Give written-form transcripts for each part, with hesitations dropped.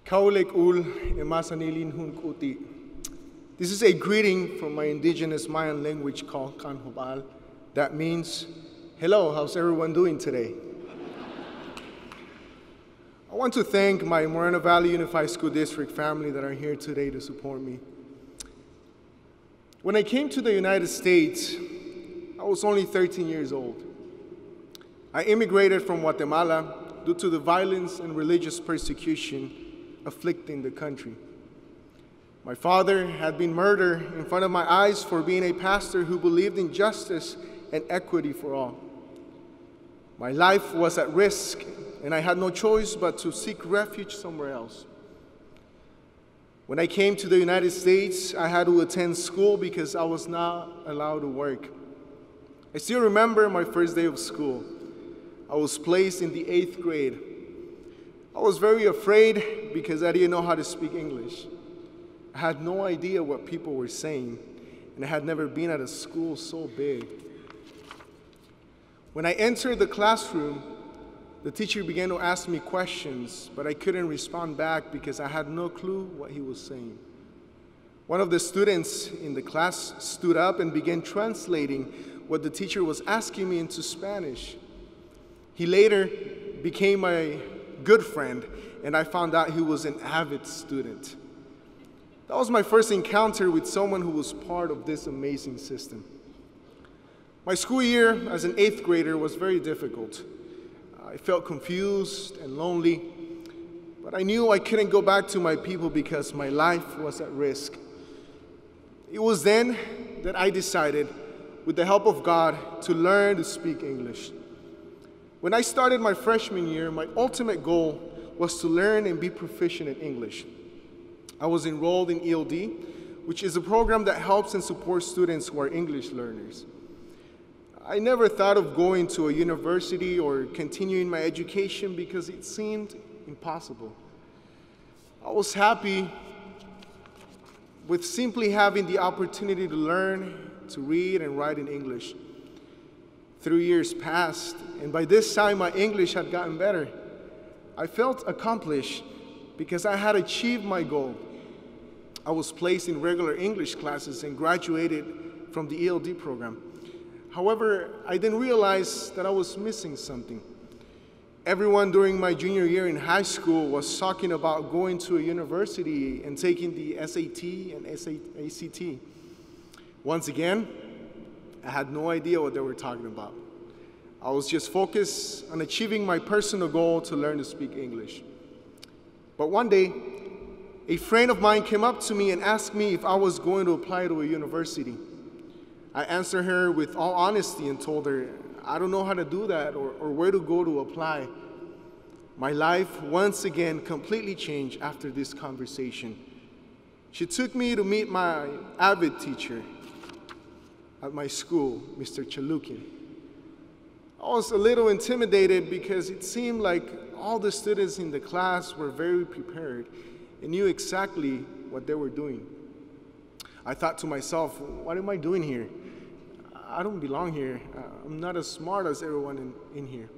Kaulek ul emasanilin hun kuti. This is a greeting from my indigenous Mayan language called Kanhobal that means, hello, how's everyone doing today? I want to thank my Moreno Valley Unified School District family that are here today to support me. When I came to the United States, I was only 13 years old. I immigrated from Guatemala due to the violence and religious persecution afflicting the country. My father had been murdered in front of my eyes for being a pastor who believed in justice and equity for all. My life was at risk, and I had no choice but to seek refuge somewhere else. When I came to the United States, I had to attend school because I was not allowed to work. I still remember my first day of school. I was placed in the 8th grade. I was very afraid because I didn't know how to speak English. I had no idea what people were saying, and I had never been at a school so big. When I entered the classroom, the teacher began to ask me questions, but I couldn't respond back because I had no clue what he was saying. One of the students in the class stood up and began translating what the teacher was asking me into Spanish. He later became my good friend, and I found out he was an avid student. That was my first encounter with someone who was part of this amazing system. My school year as an 8th grader was very difficult. I felt confused and lonely, but I knew I couldn't go back to my people because my life was at risk. It was then that I decided, with the help of God, to learn to speak English. When I started my freshman year, my ultimate goal was to learn and be proficient in English. I was enrolled in ELD, which is a program that helps and supports students who are English learners. I never thought of going to a university or continuing my education because it seemed impossible. I was happy with simply having the opportunity to learn to read and write in English. 3 years passed, and by this time my English had gotten better. I felt accomplished because I had achieved my goal. I was placed in regular English classes and graduated from the ELD program. However, I didn't realize that I was missing something. Everyone during my junior year in high school was talking about going to a university and taking the SAT and ACT. Once again, I had no idea what they were talking about. I was just focused on achieving my personal goal to learn to speak English. But one day, a friend of mine came up to me and asked me if I was going to apply to a university. I answered her with all honesty and told her, I don't know how to do that or where to go to apply. My life once again completely changed after this conversation. She took me to meet my AVID teacher at my school, Mr. Chalukin. I was a little intimidated because it seemed like all the students in the class were very prepared and knew exactly what they were doing. I thought to myself, what am I doing here? I don't belong here. I'm not as smart as everyone in here.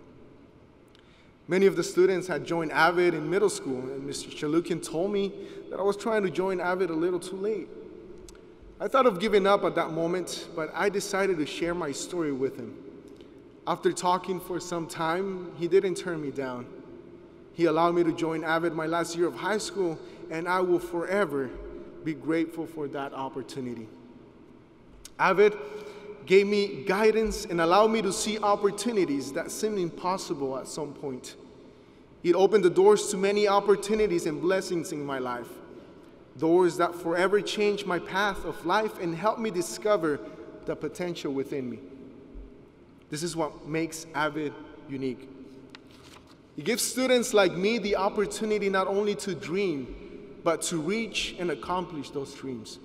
Many of the students had joined AVID in middle school, and Mr. Chalukin told me that I was trying to join AVID a little too late. I thought of giving up at that moment, but I decided to share my story with him. After talking for some time, he didn't turn me down. He allowed me to join AVID my last year of high school, and I will forever be grateful for that opportunity. AVID gave me guidance and allowed me to see opportunities that seemed impossible at some point. It opened the doors to many opportunities and blessings in my life, doors that forever changed my path of life and helped me discover the potential within me. This is what makes AVID unique. It gives students like me the opportunity not only to dream, but to reach and accomplish those dreams.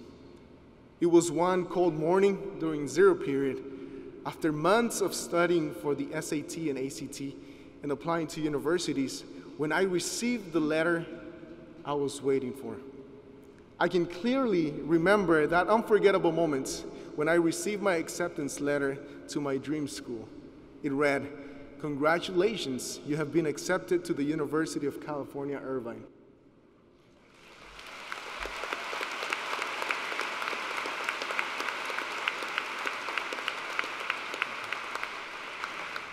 It was one cold morning during zero period, after months of studying for the SAT and ACT and applying to universities, when I received the letter I was waiting for. I can clearly remember that unforgettable moment when I received my acceptance letter to my dream school. It read, "Congratulations, you have been accepted to the University of California, Irvine."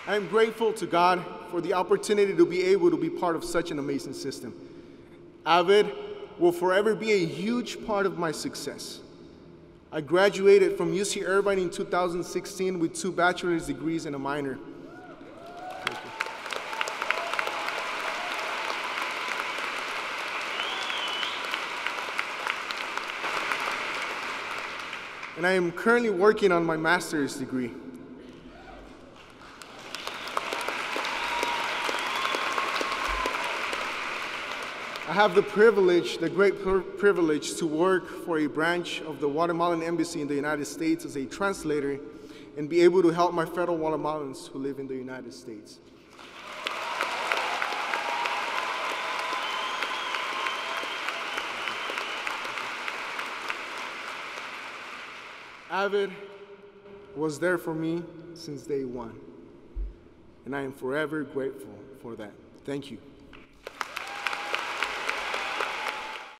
I am grateful to God for the opportunity to be able to be part of such an amazing system. AVID will forever be a huge part of my success. I graduated from UC Irvine in 2016 with 2 bachelor's degrees and a minor. And I am currently working on my master's degree. I have the great privilege to work for a branch of the Guatemalan Embassy in the United States as a translator and be able to help my fellow Guatemalans who live in the United States. AVID was there for me since day one, and I am forever grateful for that. Thank you.